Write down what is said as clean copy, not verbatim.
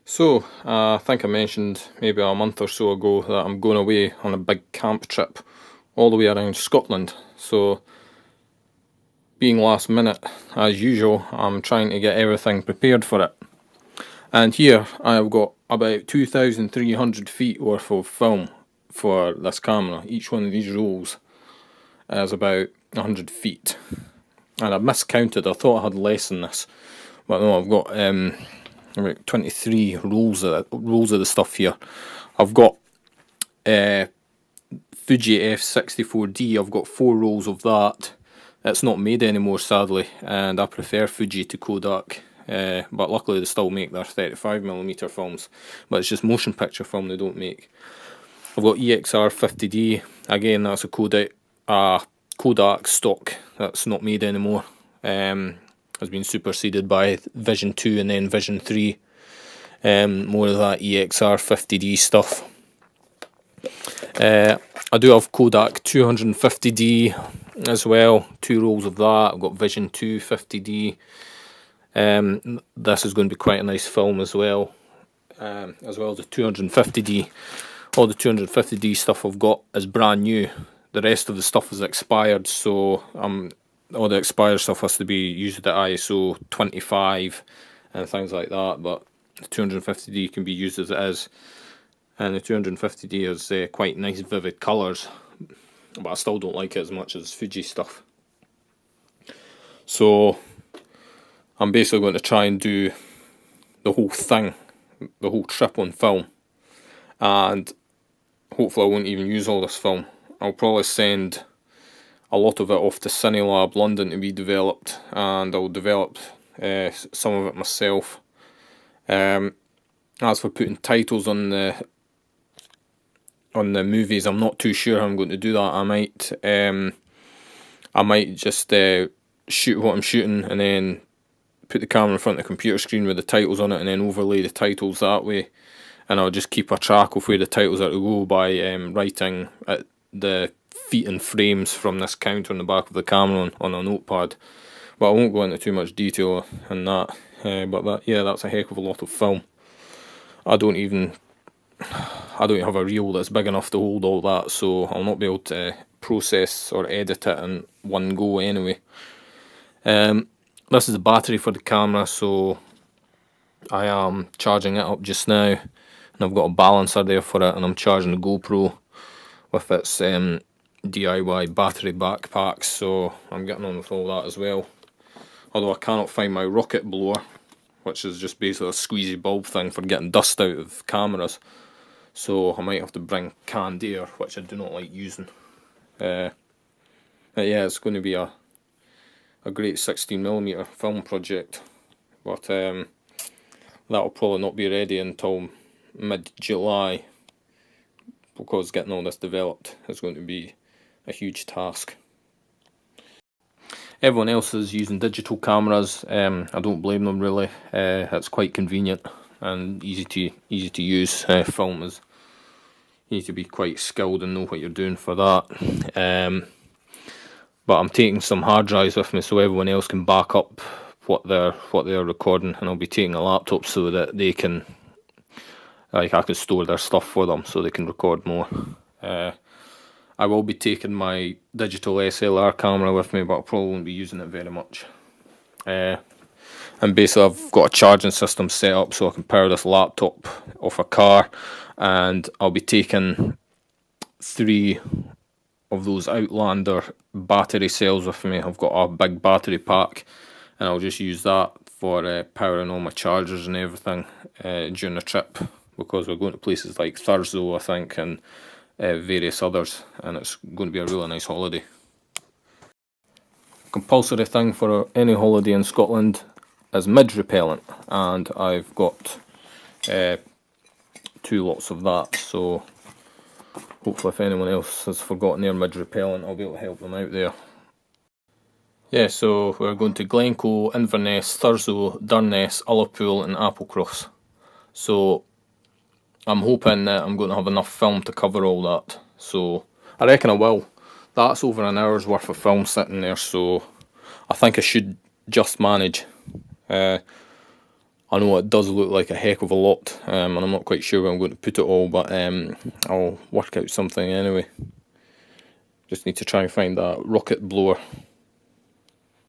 So, I think I mentioned maybe a month or so ago that I'm going away on a big camp trip all the way around Scotland. So, being last minute, as usual, I'm trying to get everything prepared for it. And here I've got about 2,300 feet worth of film for this camera. Each one of these rolls is about 100 feet. And I've miscounted, I thought I had less than this. But no, I've got about 23 rolls of the stuff here. I've got Fuji F64D. I've got 4 rolls of that. It's not made anymore, sadly, and I prefer Fuji to Kodak. But luckily they still make their 35mm films, but it's just motion picture film they don't make. I've got EXR 50D. Again, that's a Kodak stock that's not made anymore. Has been superseded by Vision 2 and then Vision 3. More of that EXR 50D stuff. I do have Kodak 250D as well, 2 rolls of that. I've got Vision 2 50D. This is going to be quite a nice film as well as the 250D. All the 250D stuff I've got is brand new. The rest of the stuff is expired, so all the expired stuff has to be used at ISO 25 and things like that, but the 250D can be used as it is. And the 250D has quite nice vivid colours, but I still don't like it as much as Fuji stuff. So I'm basically going to try and do the whole thing, the whole trip on film, and hopefully I won't even use all this film. I'll probably send a lot of it off to Cinelab London to be developed, and I'll develop some of it myself. As for putting titles on the movies, I'm not too sure how I'm going to do that. I might just shoot what I'm shooting and then put the camera in front of the computer screen with the titles on it and then overlay the titles that way, and I'll just keep a track of where the titles are to go by writing at the feet and frames from this counter on the back of the camera on a notepad. But I won't go into too much detail on that. But that's a heck of a lot of film. I don't have a reel that's big enough to hold all that, so I'll not be able to process or edit it in one go anyway. This is the battery for the camera, so I am charging it up just now, and I've got a balancer there for it, and I'm charging the GoPro with its DIY battery backpacks, so I'm getting on with all that as well. Although I cannot find my rocket blower, which is just basically a squeezy bulb thing for getting dust out of cameras, so I might have to bring canned air, which I do not like using. But yeah, it's going to be a great 16mm film project, but that'll probably not be ready until mid-July, because getting all this developed is going to be a huge task. Everyone else is using digital cameras. I don't blame them really. It's quite convenient and easy to use. Film is, you need to be quite skilled and know what you're doing for that. But I'm taking some hard drives with me so everyone else can back up what they're recording, and I'll be taking a laptop so that they can, I can store their stuff for them so they can record more. I will be taking my digital SLR camera with me, but I probably won't be using it very much. And basically I've got a charging system set up so I can power this laptop off a car, and I'll be taking 3 of those Outlander battery cells with me. I've got a big battery pack, and I'll just use that for powering all my chargers and everything during the trip, because we're going to places like Thurso, I think, and various others, and it's going to be a really nice holiday. Compulsory thing for any holiday in Scotland is midge repellent, and I've got 2 lots of that, so hopefully if anyone else has forgotten their midge repellent, I'll be able to help them out there. Yeah, so we're going to Glencoe, Inverness, Thurso, Durness, Ullapool and Applecross. So I'm hoping that I'm going to have enough film to cover all that, so I reckon I will. That's over an hour's worth of film sitting there, so I think I should just manage. I know it does look like a heck of a lot, and I'm not quite sure where I'm going to put it all, but I'll work out something anyway. Just need to try and find that rocket blower